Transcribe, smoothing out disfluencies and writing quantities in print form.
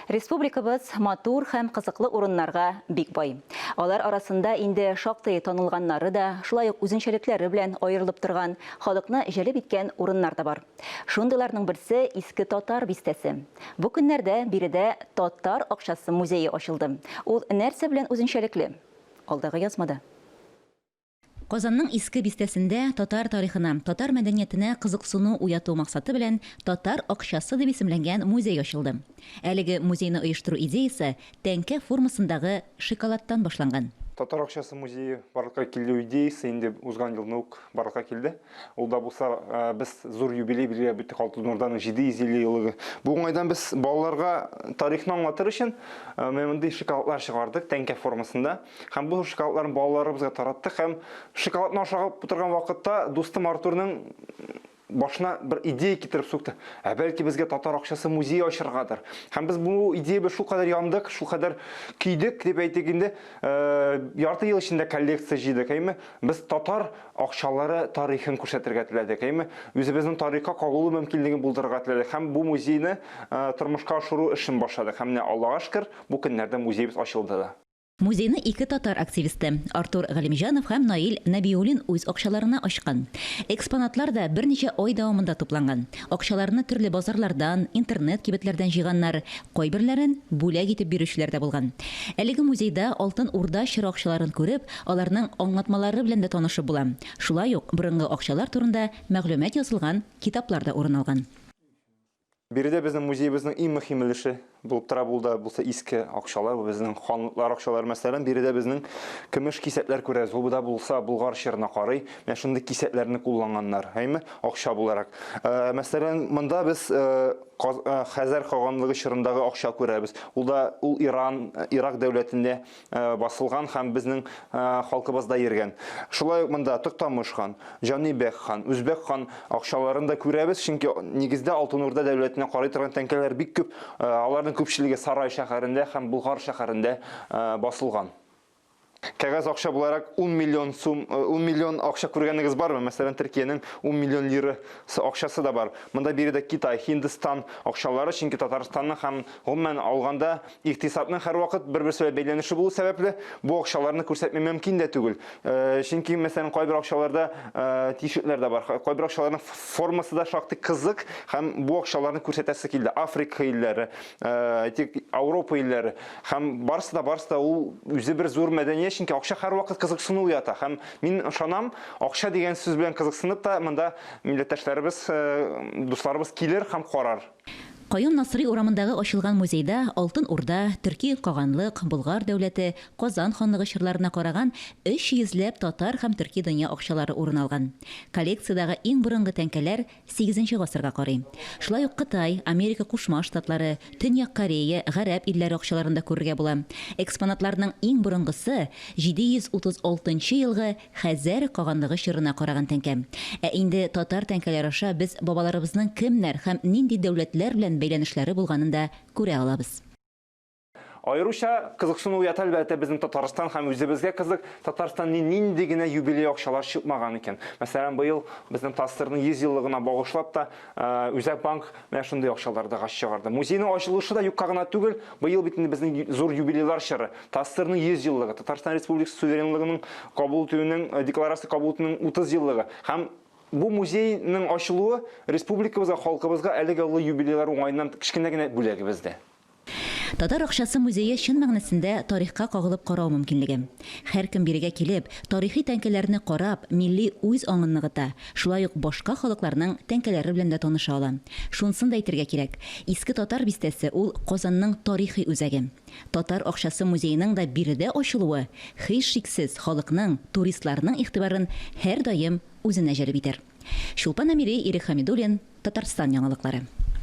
Республикабыз матур һәм кызыклы урыннарга бик бай. Алар арасында инде шактый танылганнары да, шулай ук үзенчәлекләре белән аерылып торган, халыкны җәлеп иткән урыннар да бар. Шундыйларның берсе Иске Татар бистәсе. Бу көннәрдә биредә Татар акчасы музее ачылды. Ул нәрсә белән үзенчәлекле? Алдагы язмада. Казанның Иске бистәсендә татар тарихына, татар мәдәниятенә кызыксыну уяту максаты белән Татар акчасы дип исемләнгән музей ачылды. Әлеге музейны оештыру идеясе тәңкә формасындагы шоколадтан башланган. Татар акчасы музейы барлыкка килде идеясы инде узган елны ук барлыкка килде. Ул да булса без зур юбилей биргә биттек Алтын Урданың 750 еллыгы. Бу уңайдан без балаларга тарихны аңлатыр өчен мондый шоколадлар чыгардык тәңкә формасында. Һәм бу шоколадларны балаларыбызга тараттык һәм шоколадны ашап утырган вакытта дустым Артурның башына бер идея китереп сукты. Бәлки безгә татар акчасы музей ачыргадыр. Һәм без бу идеяга шул кадәр яндык, шул кадәр көйдек дип әйтик инде. Ярты ел эчендә коллекция җыйдык, әйме? Без татар акчалары тарихын күрсәтергә теләдек, әйме? Үзебезнең тарихка кагылу мөмкинлеген булдырырга теләдек. Һәм бу музейны тормышка ашыру эшен башладык. Һәм менә Аллага шөкер, бу көннәрдә музейбыз ачылды да. Музейны ике татар активисты Артур Галимҗанов һәм Наил Нәбиуллин үз акчаларына ачкан. Экспонатлар да берничә ай дәвамында тупланган. Акчаларны төрле базарлардан, интернет кибетләрдән җыйганнар, кайберләрен бүләк итеп бирүчеләр дә булган. Әлеге музейда Алтын Урда чоры акчаларын күреп, аларның аңлатмалары белән дә танышып була. Шулай ук борынгы акчалар турында мәгълүмат язылган китаплар да урын алган. Биредә безнең музейбезнең иң мөһим өлеше булып тора булса иске акчалар, безнең ханлыклар акчалары мәсәлән, биредә безнең көмеш кисәкләр күрәбез. Ул да булса Болгар чорына карый, менә шундый кисәкләрне кулланганнар, әйме, акча буларак. Мәсәлән, монда без Хәзәр хаганлыгы чорындагы акча күрәбез. Ул Ирак дәүләтендә басылган һәм безнең халкыбызда йөргән. Шулай ук монда Токтамыш хан, Җанибек хан, Үзбәк хан акчаларын да күрәбез, чөнки нигездә Алтын Урда дәүләтенә карый торган тәңкәләр бик күп. Аларның күпчелеге Сарай шәһәрендә һәм Болгар шәһәрендә басылган. Кәгазь акча буларак 10 миллион акча күргәнегез бармы? Мәсәлән, Төркиянең 10 миллион лира акчасы да бар. Монда биредә Китай, Һиндстан акчалары, чөнки Татарстанның һәм гомумән алганда икътисадның һәр вакыт бер-берсенә бәйләнеше булу сәбәпле бу акчаларны күрсәтмәй мөмкин дә түгел. Чөнки мәсәлән, кайбер акчаларда тишекләр дә бар. Кайбер акчаларның формасы да шактый кызык һәм бу акчаларны күрсәтәсе килде. Африка илләре, Европа илләре һәм барысы да ул үзе бер зур мәдәният. Чөнки акча һәр вакыт кызыксыну уята. Һәм мин ышанам, акча дигән сүз белән кызыксынып та монда милләттәшләребез, дусларыбыз килер һәм карар. Каюм Насыйри урамындагы ачылган музейда Алтын Урда, Төрки каганлык, Болгар дәүләте, Казан ханлыгы чорларына караган 300ләп татар һәм төрки дөнья акчалары урын алган. Коллекциядагы иң борынгы тәңкәләр 8нче гасырга карый. Шулай ук Кытай, Америка Кушма Штатлары, Төньяк Корея, Гарәп илләре акчаларында күрергә була. Экспонатларның иң борынгысы 736 елгы Хәзәр каганлыгы чорына караган тәңкә. Инде татар тәңкәләре аша без бабаларыбызның кемнәр һәм нинди дәүләтләр белән бәйләнешләре булганын да күрә алабыз. Аеруча кызыксыну уята әлбәттә безнең Татарстан һәм үзебезгә кызык. Татарстанның нинди генә юбилей акчалар чыкмаган икән. Мәсәлән, быел безнең ТАССРның 100 еллыгына багышлап та Үзәк банк менә шундый акчаларда чыгарды. Музейның ачылышы да юкка гына түгел. Быел бит инде безнең зур юбилейлар чоры. ТАССРның 100 еллыгы, Татарстан Республикасы суверенлыгының кабул итүенең декларация кабул итүенең 30 еллыгы. Һәм бу музейның ачылуы республикабызга, халкыбызга әлеге юбилейлар уңайыннан кичкенә генә бүләге бездә. Татар акчасы музее чын мәгънәсендә тарихка кагылып карау мөмкинлеге. Һәркем бирегә килеп, тарихи тәңкәләрне карап, милли үз аңын ныгыта. Шулай ук башка халыкларның тәңкәләре белән дә таныша ала. Шунсын да әйтергә кирәк. Иске Татар бистәсе ул Казанның тарихи үзәге. Татар акчасы музееның да биредә ачылуы һичшиксез халыкның, туристларның игътибарын һәр даим үзенә җәлеп итәр. Шулпан Амири, Ирек Хамидуллин, Татарстан яңалыклары.